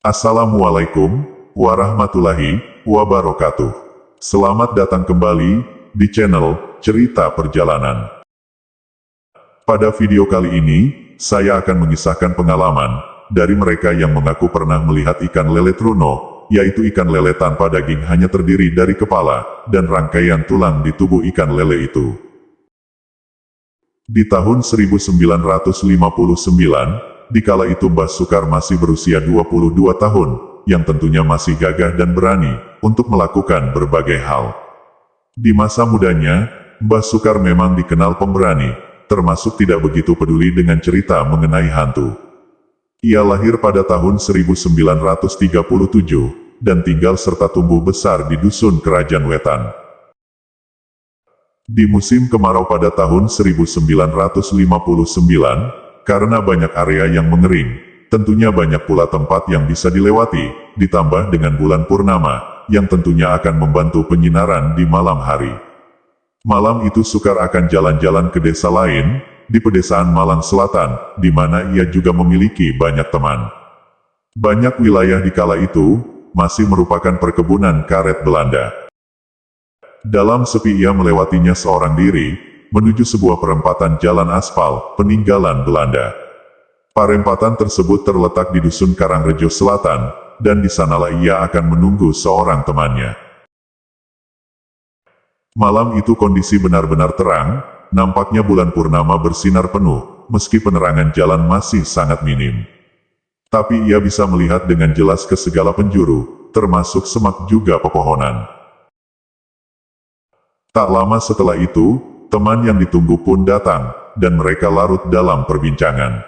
Assalamualaikum warahmatullahi wabarakatuh. Selamat datang kembali di channel Cerita Perjalanan. Pada video kali ini, saya akan mengisahkan pengalaman dari mereka yang mengaku pernah melihat ikan lele truno, yaitu ikan lele tanpa daging hanya terdiri dari kepala dan rangkaian tulang di tubuh ikan lele itu. Di tahun 1959, dikala itu Mbah Sukar masih berusia 22 tahun, yang tentunya masih gagah dan berani untuk melakukan berbagai hal. Di masa mudanya, Mbah Sukar memang dikenal pemberani, termasuk tidak begitu peduli dengan cerita mengenai hantu. Ia lahir pada tahun 1937, dan tinggal serta tumbuh besar di dusun Kerajaan Wetan. Di musim kemarau pada tahun 1959, karena banyak area yang mengering, tentunya banyak pula tempat yang bisa dilewati, ditambah dengan bulan purnama, yang tentunya akan membantu penyinaran di malam hari. Malam itu Sukar akan jalan-jalan ke desa lain, di pedesaan Malang Selatan, di mana ia juga memiliki banyak teman. Banyak wilayah di kala itu, masih merupakan perkebunan karet Belanda. Dalam sepi ia melewatinya seorang diri, menuju sebuah perempatan jalan aspal, peninggalan Belanda. Perempatan tersebut terletak di Dusun Karangrejo Selatan, dan di sanalah ia akan menunggu seorang temannya. Malam itu kondisi benar-benar terang, nampaknya bulan purnama bersinar penuh, meski penerangan jalan masih sangat minim. Tapi ia bisa melihat dengan jelas ke segala penjuru, termasuk semak juga pepohonan. Tak lama setelah itu, teman yang ditunggu pun datang, dan mereka larut dalam perbincangan.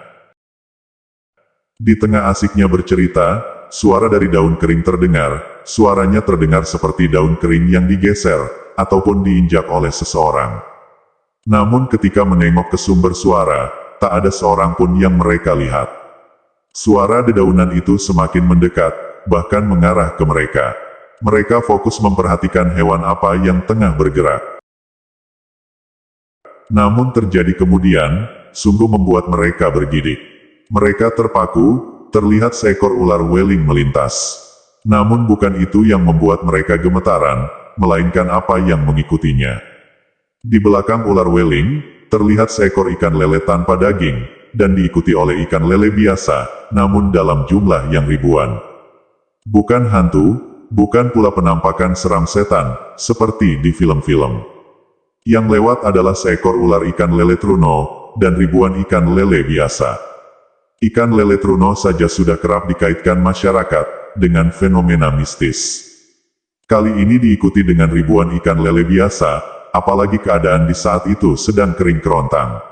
Di tengah asiknya bercerita, suara dari daun kering terdengar, suaranya terdengar seperti daun kering yang digeser, ataupun diinjak oleh seseorang. Namun ketika menengok ke sumber suara, tak ada seorang pun yang mereka lihat. Suara dedaunan itu semakin mendekat, bahkan mengarah ke mereka. Mereka fokus memperhatikan hewan apa yang tengah bergerak. Namun terjadi kemudian, sungguh membuat mereka bergidik. Mereka terpaku, terlihat seekor ular weling melintas. Namun bukan itu yang membuat mereka gemetaran, melainkan apa yang mengikutinya. Di belakang ular weling, terlihat seekor ikan lele tanpa daging, dan diikuti oleh ikan lele biasa, namun dalam jumlah yang ribuan. Bukan hantu, bukan pula penampakan seram setan, seperti di film-film. Yang lewat adalah seekor ular ikan lele truno, dan ribuan ikan lele biasa. Ikan lele truno saja sudah kerap dikaitkan masyarakat, dengan fenomena mistis. Kali ini diikuti dengan ribuan ikan lele biasa, apalagi keadaan di saat itu sedang kering kerontang.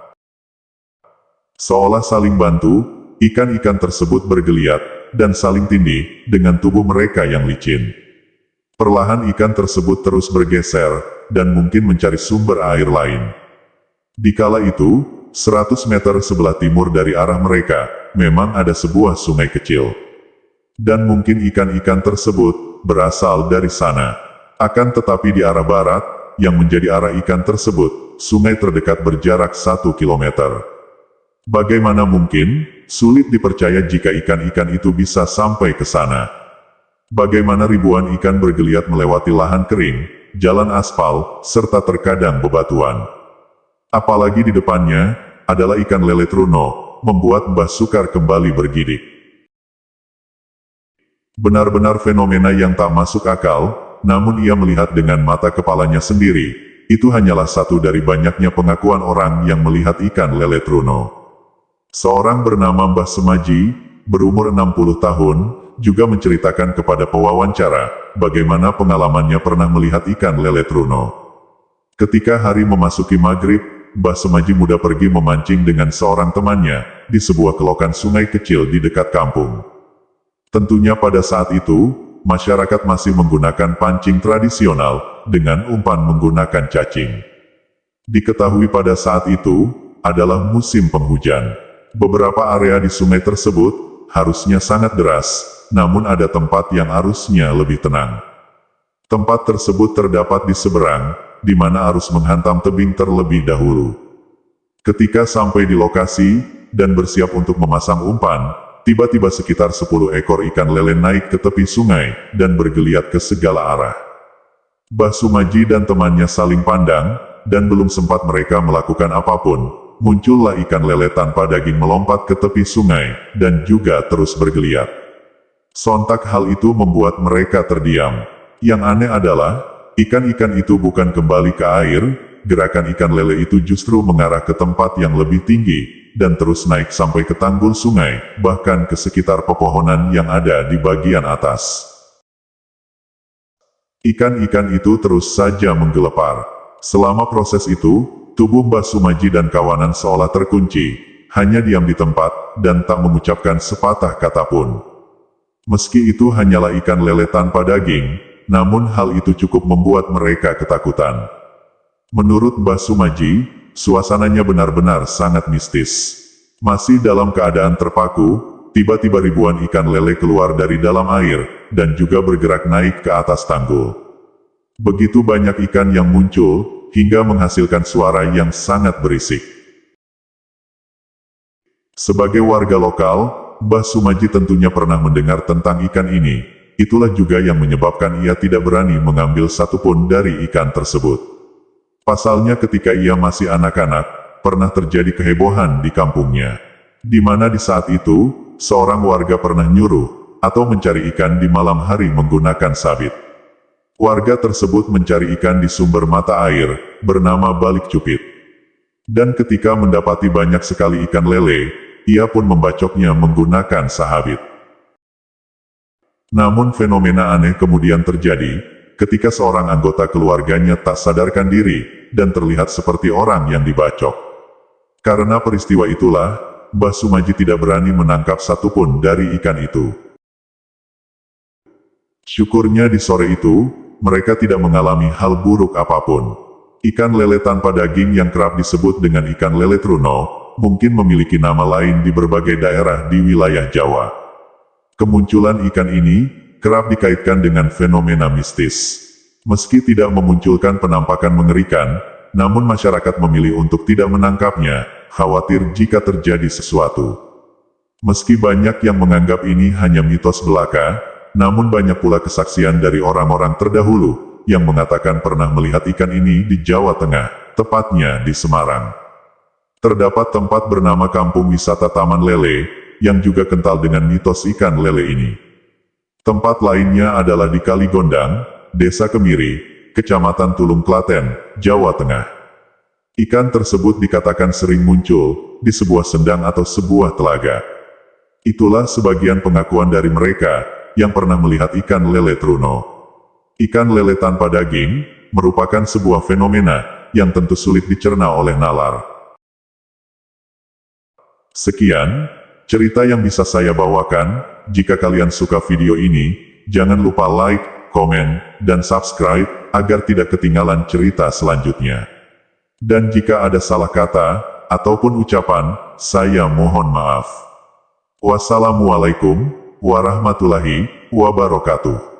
Seolah saling bantu, ikan-ikan tersebut bergeliat, dan saling tindih, dengan tubuh mereka yang licin. Perlahan ikan tersebut terus bergeser, dan mungkin mencari sumber air lain. Dikala itu, 100 meter sebelah timur dari arah mereka, memang ada sebuah sungai kecil. Dan mungkin ikan-ikan tersebut, berasal dari sana. Akan tetapi di arah barat, yang menjadi arah ikan tersebut, sungai terdekat berjarak 1 kilometer. Bagaimana mungkin? Sulit dipercaya jika ikan-ikan itu bisa sampai ke sana. Bagaimana ribuan ikan bergeliat melewati lahan kering, jalan aspal, serta terkadang bebatuan. Apalagi di depannya, adalah ikan lele truno, membuat Mbah Sukar kembali bergidik. Benar-benar fenomena yang tak masuk akal, namun ia melihat dengan mata kepalanya sendiri. Itu hanyalah satu dari banyaknya pengakuan orang yang melihat ikan lele truno. Seorang bernama Mbah Semaji, berumur 60 tahun, juga menceritakan kepada pewawancara, bagaimana pengalamannya pernah melihat ikan lele truno. Ketika hari memasuki maghrib, Mbah Semaji muda pergi memancing dengan seorang temannya, di sebuah kelokan sungai kecil di dekat kampung. Tentunya pada saat itu, masyarakat masih menggunakan pancing tradisional, dengan umpan menggunakan cacing. Diketahui pada saat itu, adalah musim penghujan. Beberapa area di sungai tersebut, harusnya sangat deras, namun ada tempat yang arusnya lebih tenang. Tempat tersebut terdapat di seberang, di mana arus menghantam tebing terlebih dahulu. Ketika sampai di lokasi, dan bersiap untuk memasang umpan, tiba-tiba sekitar 10 ekor ikan lele naik ke tepi sungai, dan bergeliat ke segala arah. Mbah Sumaji dan temannya saling pandang, dan belum sempat mereka melakukan apapun, muncullah ikan lele tanpa daging melompat ke tepi sungai, dan juga terus bergeliat. Sontak hal itu membuat mereka terdiam. Yang aneh adalah, ikan-ikan itu bukan kembali ke air, gerakan ikan lele itu justru mengarah ke tempat yang lebih tinggi, dan terus naik sampai ke tanggul sungai, bahkan ke sekitar pepohonan yang ada di bagian atas. Ikan-ikan itu terus saja menggelepar. Selama proses itu, tubuh Mbah Sumaji dan kawanan seolah terkunci, hanya diam di tempat, dan tak mengucapkan sepatah kata pun. Meski itu hanyalah ikan lele tanpa daging, namun hal itu cukup membuat mereka ketakutan. Menurut Mbah Sumaji, suasananya benar-benar sangat mistis. Masih dalam keadaan terpaku, tiba-tiba ribuan ikan lele keluar dari dalam air, dan juga bergerak naik ke atas tanggul. Begitu banyak ikan yang muncul, hingga menghasilkan suara yang sangat berisik. Sebagai warga lokal, Mbah Sumaji tentunya pernah mendengar tentang ikan ini. Itulah juga yang menyebabkan ia tidak berani mengambil satupun dari ikan tersebut. Pasalnya ketika ia masih anak-anak, pernah terjadi kehebohan di kampungnya. Di mana di saat itu, seorang warga pernah nyuruh, atau mencari ikan di malam hari menggunakan sabit. Warga tersebut mencari ikan di sumber mata air, bernama Balik Cupit. Dan ketika mendapati banyak sekali ikan lele, ia pun membacoknya menggunakan sahabit. Namun fenomena aneh kemudian terjadi, ketika seorang anggota keluarganya tak sadarkan diri, dan terlihat seperti orang yang dibacok. Karena peristiwa itulah, Mbah Sumaji tidak berani menangkap satupun dari ikan itu. Syukurnya di sore itu, mereka tidak mengalami hal buruk apapun. Ikan lele tanpa daging yang kerap disebut dengan ikan lele truno, mungkin memiliki nama lain di berbagai daerah di wilayah Jawa. Kemunculan ikan ini kerap dikaitkan dengan fenomena mistis. Meski tidak memunculkan penampakan mengerikan, namun masyarakat memilih untuk tidak menangkapnya, khawatir jika terjadi sesuatu. Meski banyak yang menganggap ini hanya mitos belaka, namun banyak pula kesaksian dari orang-orang terdahulu, yang mengatakan pernah melihat ikan ini di Jawa Tengah, tepatnya di Semarang. Terdapat tempat bernama Kampung Wisata Taman Lele, yang juga kental dengan mitos ikan lele ini. Tempat lainnya adalah di Kaligondang, Desa Kemiri, Kecamatan Tulung Klaten, Jawa Tengah. Ikan tersebut dikatakan sering muncul di sebuah sendang atau sebuah telaga. Itulah sebagian pengakuan dari mereka yang pernah melihat ikan lele truno. Ikan lele tanpa daging merupakan sebuah fenomena yang tentu sulit dicerna oleh nalar. Sekian cerita yang bisa saya bawakan. Jika kalian suka video ini, jangan lupa like, komen, dan subscribe, agar tidak ketinggalan cerita selanjutnya. Dan jika ada salah kata, ataupun ucapan, saya mohon maaf. Wassalamualaikum warahmatullahi wabarakatuh.